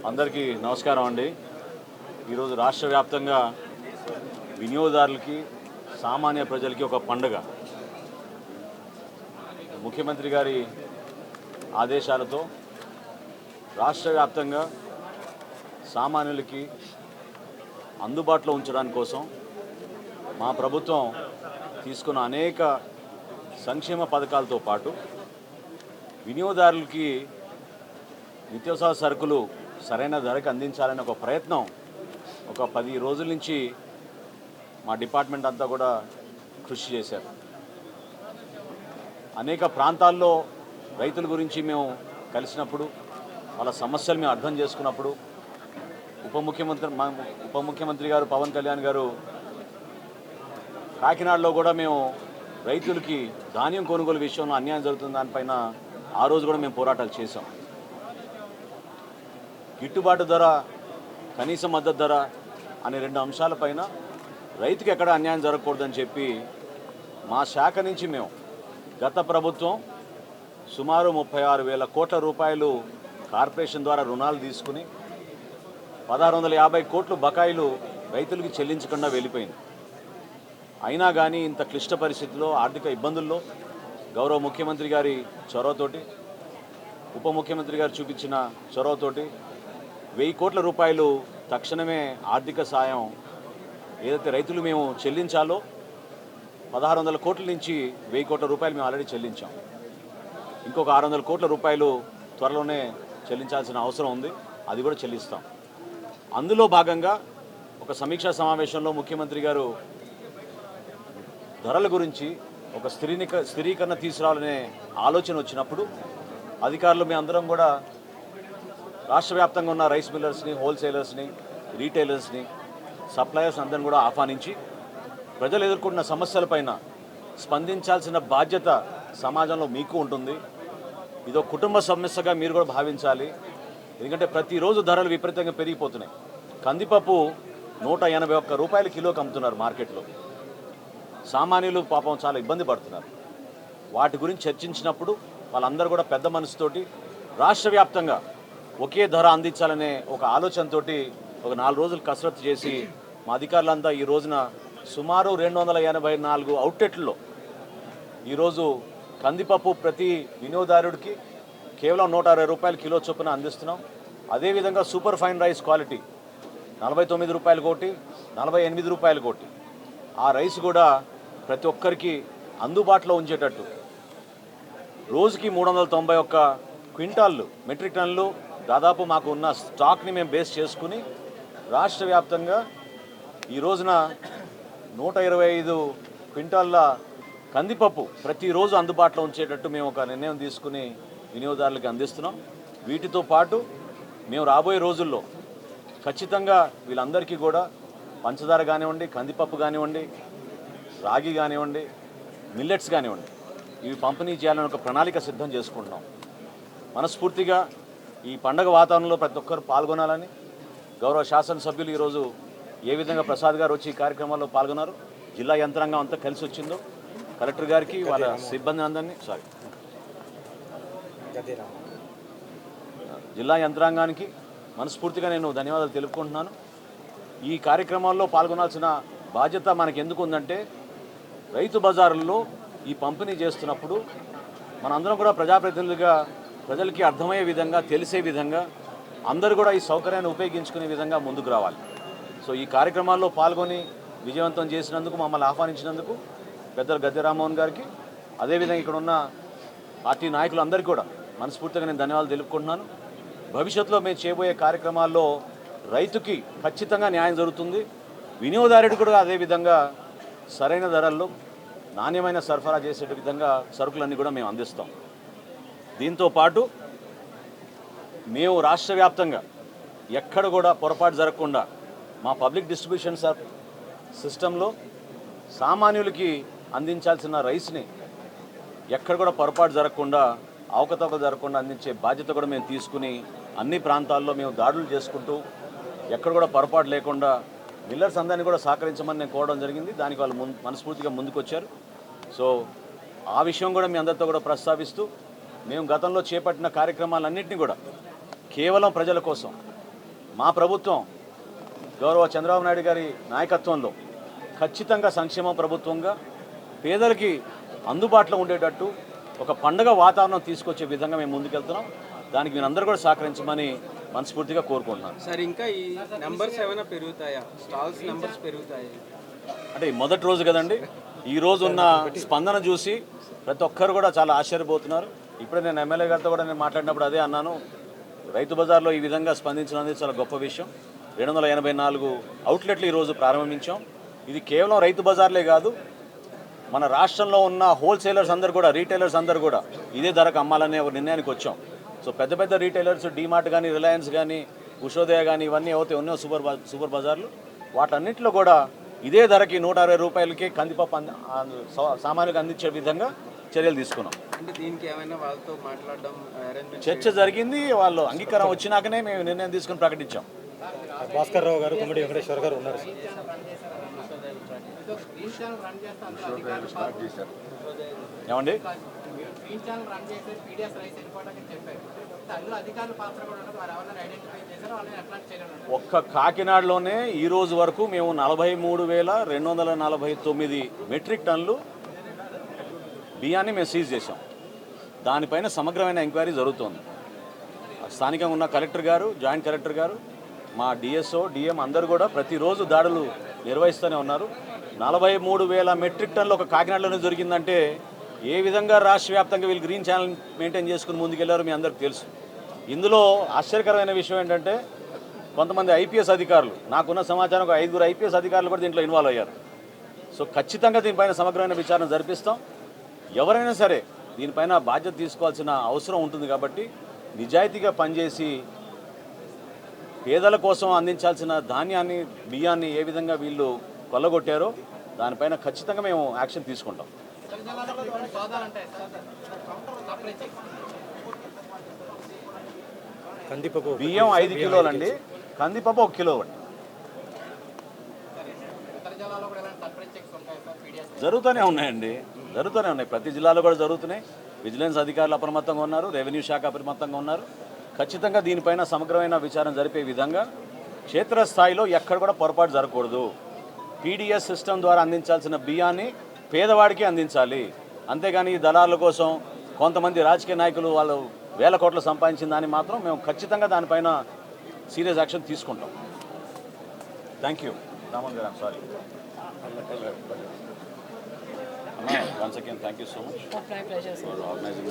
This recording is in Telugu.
అందరికీ నమస్కారం అండి. ఈరోజు రాష్ట్ర వ్యాప్తంగా వినియోగదారులకి సామాన్య ప్రజలకి ఒక పండుగ. ముఖ్యమంత్రి గారి ఆదేశాలతో రాష్ట్ర వ్యాప్తంగా సామాన్యులకి అందుబాటులో ఉంచడానికి కోసం మా ప్రభుత్వం తీసుకున్న అనేక సంక్షేమ పథకాలతో పాటు వినియోగదారులకి నిత్యావసర సరుకులు సరైన ధరకు అందించాలనే ఒక ప్రయత్నం ఒక 10 రోజుల నుంచి మా డిపార్ట్మెంట్ అంతా కూడా కృషి చేశారు. అనేక ప్రాంతాల్లో రైతుల గురించి మేము కలిసినప్పుడు వాళ్ళ సమస్యలు మేము అర్థం చేసుకున్నప్పుడు ఉప ముఖ్యమంత్రి గారు పవన్ కళ్యాణ్ గారు కాకినాడలో కూడా మేము రైతులకి ధాన్యం కొనుగోలు విషయంలో అన్యాయం జరుగుతున్న దానిపైన ఆ రోజు కూడా మేము పోరాటాలు చేశాం. గిట్టుబాటు ధర, కనీస మద్దతు ధర అనే 2 అంశాలపైన రైతుకి ఎక్కడ అన్యాయం జరగకూడదని చెప్పి మా శాఖ నుంచి మేము గత ప్రభుత్వం సుమారు 36,000 కోట్ల రూపాయలు కార్పొరేషన్ ద్వారా రుణాలు తీసుకుని 1,650 కోట్లు బకాయిలు రైతులకి చెల్లించకుండా వెళ్ళిపోయింది. అయినా కానీ ఇంత క్లిష్ట పరిస్థితుల్లో, ఆర్థిక ఇబ్బందుల్లో గౌరవ ముఖ్యమంత్రి గారి చొరవతోటి, ఉప ముఖ్యమంత్రి గారు చూపించిన చొరవతోటి 1,000 కోట్ల రూపాయలు తక్షణమే ఆర్థిక సాయం ఏదైతే రైతులు మేము చెల్లించాలో 1,600 కోట్ల నుంచి 1,000 కోట్ల రూపాయలు మేము ఆల్రెడీ చెల్లించాం. ఇంకొక 600 కోట్ల రూపాయలు త్వరలోనే చెల్లించాల్సిన అవసరం ఉంది, అది కూడా చెల్లిస్తాం. అందులో భాగంగా ఒక సమీక్షా సమావేశంలో ముఖ్యమంత్రి గారు ధరల గురించి ఒక స్థిరీకరణ తీసుకురావాలనే ఆలోచన వచ్చినప్పుడు అధికారులు మేము అందరం కూడా రాష్ట్ర వ్యాప్తంగా ఉన్న రైస్ మిల్లర్స్ని, హోల్సేలర్స్ని, రీటైలర్స్ని, సప్లయర్స్ అందరిని కూడా ఆహ్వానించి ప్రజలు ఎదుర్కొంటున్న సమస్యలపైన స్పందించాల్సిన బాధ్యత సమాజంలో మీకు ఉంటుంది. ఇదో కుటుంబ సమస్యగా మీరు కూడా భావించాలి. ఎందుకంటే ప్రతిరోజు ధరలు విపరీతంగా పెరిగిపోతున్నాయి. కందిపప్పు 181 రూపాయలు కిలోకి అమ్ముతున్నారు మార్కెట్లో. సామాన్యులు పాపం చాలా ఇబ్బంది పడుతున్నారు. వాటి గురించి చర్చించినప్పుడు వాళ్ళందరూ కూడా పెద్ద మనసుతోటి రాష్ట్ర వ్యాప్తంగా ఒకే ధర అందించాలనే ఒక ఆలోచనతో ఒక 4 రోజులు కసరత్తు చేసి మా అధికారులంతా ఈ రోజున సుమారు 284 అవుట్లెట్లలో ఈరోజు కందిపప్పు ప్రతి వినియోగదారుడికి కేవలం 160 రూపాయల కిలో చొప్పున అందిస్తున్నాం. అదేవిధంగా సూపర్ ఫైన్ రైస్ క్వాలిటీ 49 రూపాయలు కోటి, 48 రూపాయలు కోటి ఆ రైస్ కూడా ప్రతి ఒక్కరికి అందుబాటులో ఉంచేటట్టు రోజుకి 391 క్వింటాళ్ళు, మెట్రిక్ టన్నులు దాదాపు మాకు ఉన్న స్టాక్ని మేము బేస్ చేసుకుని రాష్ట్ర వ్యాప్తంగా ఈ రోజున 125 క్వింటాళ్ళ కందిపప్పు ప్రతిరోజు అందుబాటులో ఉంచేటట్టు మేము ఒక నిర్ణయం తీసుకుని వినియోగదారులకు అందిస్తున్నాం. వీటితో పాటు మేము రాబోయే రోజుల్లో ఖచ్చితంగా వీళ్ళందరికీ కూడా పంచదార కానివ్వండి, కందిపప్పు కానివ్వండి, రాగి కానివ్వండి, మిల్లెట్స్ కానివ్వండి, ఇవి పంపిణీ చేయాలని ఒక ప్రణాళిక సిద్ధం చేసుకుంటున్నాం. మనస్ఫూర్తిగా ఈ పండగ వాతావరణంలో ప్రతి ఒక్కరు పాల్గొనాలని గౌరవ శాసనసభ్యులు ఈరోజు ఏ విధంగా ప్రసాద్ గారు వచ్చి ఈ కార్యక్రమాల్లో పాల్గొన్నారు, జిల్లా యంత్రాంగం అంతా కలిసి వచ్చిందో కలెక్టర్ గారికి, వాళ్ళ సిబ్బంది అందరినీ జిల్లా యంత్రాంగానికి మనస్ఫూర్తిగా నేను ధన్యవాదాలు తెలుపుకుంటున్నాను. ఈ కార్యక్రమాల్లో పాల్గొనాల్సిన బాధ్యత మనకు ఎందుకు ఉందంటే రైతు బజారుల్లో ఈ పంపిణీ చేస్తున్నప్పుడు మనందరం కూడా ప్రజాప్రతినిధులుగా ప్రజలకి అర్థమయ్యే విధంగా, తెలిసే విధంగా అందరూ కూడా ఈ సౌకర్యాన్ని ఉపయోగించుకునే విధంగా ముందుకు రావాలి. సో ఈ కార్యక్రమాల్లో పాల్గొని విజయవంతం చేసినందుకు, మమ్మల్ని ఆహ్వానించినందుకు పెద్దలు గద్దె రామ్మోహన్ గారికి, అదేవిధంగా ఇక్కడ ఉన్న పార్టీ నాయకులందరికీ కూడా మనస్ఫూర్తిగా నేను ధన్యవాదాలు తెలుపుకుంటున్నాను. భవిష్యత్తులో మేము చేయబోయే కార్యక్రమాల్లో రైతుకి ఖచ్చితంగా న్యాయం జరుగుతుంది, వినియోగదారుడు కూడా అదేవిధంగా సరైన ధరల్లో నాణ్యమైన సరఫరా చేసే విధంగా సరుకులన్నీ కూడా మేము అందిస్తాం. దీంతో పాటు మేము రాష్ట్ర వ్యాప్తంగా ఎక్కడ కూడా పొరపాటు జరగకుండా మా పబ్లిక్ డిస్ట్రిబ్యూషన్ సిస్టంలో సామాన్యులకి అందించాల్సిన రైస్ని ఎక్కడ కూడా పొరపాటు జరగకుండా, అవకతవకలు జరగకుండా అందించే బాధ్యత కూడా మేము తీసుకుని అన్ని ప్రాంతాల్లో మేము దాడులు చేసుకుంటూ ఎక్కడ కూడా పొరపాటు లేకుండా మిల్లర్స్ అందరినీ కూడా సహకరించమని నేను కోరడం జరిగింది. దానికి వాళ్ళు మనస్ఫూర్తిగా ముందుకొచ్చారు. సో ఆ విషయం కూడా మీ అందరితో కూడా ప్రస్తావిస్తూ మేము గతంలో చేపట్టిన కార్యక్రమాలన్నింటినీ కూడా కేవలం ప్రజల కోసం, మా ప్రభుత్వం గౌరవ చంద్రబాబు నాయుడు గారి నాయకత్వంలో ఖచ్చితంగా సంక్షేమ ప్రభుత్వంగా పేదలకి అందుబాటులో ఉండేటట్టు ఒక పండుగ వాతావరణం తీసుకొచ్చే విధంగా మేము ముందుకెళ్తున్నాం. దానికి మీరందరూ కూడా సహకరించమని మనస్ఫూర్తిగా కోరుకుంటున్నాను. సార్ ఇంకా ఈ నెంబర్స్ ఏమైనా పెరుగుతాయా? స్టాల్స్ నెంబర్స్ పెరుగుతాయి అంటే ఈ మొదటి రోజు కదండి, ఈ రోజు ఉన్న స్పందన చూసి ప్రతి ఒక్కరు కూడా చాలా ఆశ్చర్యపోతున్నారు. ఇప్పుడే నేను ఎమ్మెల్యే గారితో కూడా నేను మాట్లాడినప్పుడు అదే అన్నాను, రైతు బజార్లో ఈ విధంగా స్పందించినది చాలా గొప్ప విషయం. 284 అవుట్లెట్లు ఈరోజు ప్రారంభించాం. ఇది కేవలం రైతు బజార్లే కాదు, మన రాష్ట్రంలో ఉన్న హోల్సేలర్స్ అందరూ కూడా, రీటైలర్స్ అందరూ కూడా ఇదే ధరకు అమ్మాలనే ఒక నిర్ణయానికి వచ్చాం. సో పెద్ద పెద్ద రీటైలర్స్ డీమార్ట్ కానీ, రిలయన్స్ కానీ, ఉషోదయ కానీ ఇవన్నీ ఏవైతే ఉన్నాయో సూపర్ బజార్లు, వాటన్నింటిలో కూడా ఇదే ధరకి 160 రూపాయలకి కందిపప్పు సామాన్యులకు అందించే విధంగా చర్యలు తీసుకున్నాం. అంటే దీనికి ఏమైనా వాళ్ళతో మాట్లాడడం చర్చ జరిగింది, వాళ్ళు అంగీకారం వచ్చినాకనే మేము నిర్ణయం తీసుకుని ప్రకటించాం. భాస్కర్ రావు గారు, కుమ్మడి వెంకటేశ్వర గారు ఉన్నారు. ఏమండి, ఒక్క కాకినాడలోనే ఈ రోజు వరకు మేము 43,249 మెట్రిక్ టన్నులు బియ్యాన్ని మేము సీజ్ చేసాం. దానిపైన సమగ్రమైన ఎంక్వైరీ జరుగుతోంది. స్థానికంగా ఉన్న కలెక్టర్ గారు, జాయింట్ కలెక్టర్ గారు, మా డిఎస్ఓ, డిఎం అందరూ కూడా ప్రతిరోజు దాడులు నిర్వహిస్తూనే ఉన్నారు. 43,000 మెట్రిక్ టన్నులు ఒక కాకినాడలోనే దొరికిందంటే ఏ విధంగా రాష్ట్ర వ్యాప్తంగా వీళ్ళు గ్రీన్ ఛానల్ మెయింటైన్ చేసుకుని ముందుకెళ్లారో మీ అందరికీ తెలుసు. ఇందులో ఆశ్చర్యకరమైన విషయం ఏంటంటే కొంతమంది ఐపీఎస్ అధికారులు, నాకున్న సమాచారం ఒక 5 ఐపీఎస్ అధికారులు కూడా దీంట్లో ఇన్వాల్వ్ అయ్యారు. సో ఖచ్చితంగా దీనిపైన సమగ్రమైన విచారణ జరిపిస్తాం. ఎవరైనా సరే దీనిపైన బాధ్యత తీసుకోవాల్సిన అవసరం ఉంటుంది. కాబట్టి నిజాయితీగా పనిచేసి పేదల కోసం అందించాల్సిన ధాన్యాన్ని, బియ్యాన్ని ఏ విధంగా వీళ్ళు కొల్లగొట్టారో దానిపైన ఖచ్చితంగా మేము యాక్షన్ తీసుకుంటాం. కందిపప్పు బియ్యం 5 కిలోలండి, కందిపప్పు 1 కిలో అండి. జరుగుతూనే ఉన్నాయండి, జరుగుతూనే ఉన్నాయి. ప్రతి జిల్లాలో కూడా జరుగుతున్నాయి. విజిలెన్స్ అధికారులు అప్రమత్తంగా ఉన్నారు, రెవెన్యూ శాఖ అప్రమత్తంగా ఉన్నారు. ఖచ్చితంగా దీనిపైన సమగ్రమైన విచారణ జరిపే విధంగా క్షేత్రస్థాయిలో ఎక్కడ కూడా పొరపాటు జరగకూడదు. పీడిఎస్ సిస్టమ్ ద్వారా అందించాల్సిన బియ్యాన్ని పేదవాడికి అందించాలి. అంతేగాని ఈ దళారుల కోసం కొంతమంది రాజకీయ నాయకులు వాళ్ళు వేల కోట్లు సంపాదించిన దాన్ని మాత్రం మేము ఖచ్చితంగా దానిపైన సీరియస్ యాక్షన్ తీసుకుంటాం. థ్యాంక్ యూ రామన్ గారు, sorry. Once again, thank you so much for organizing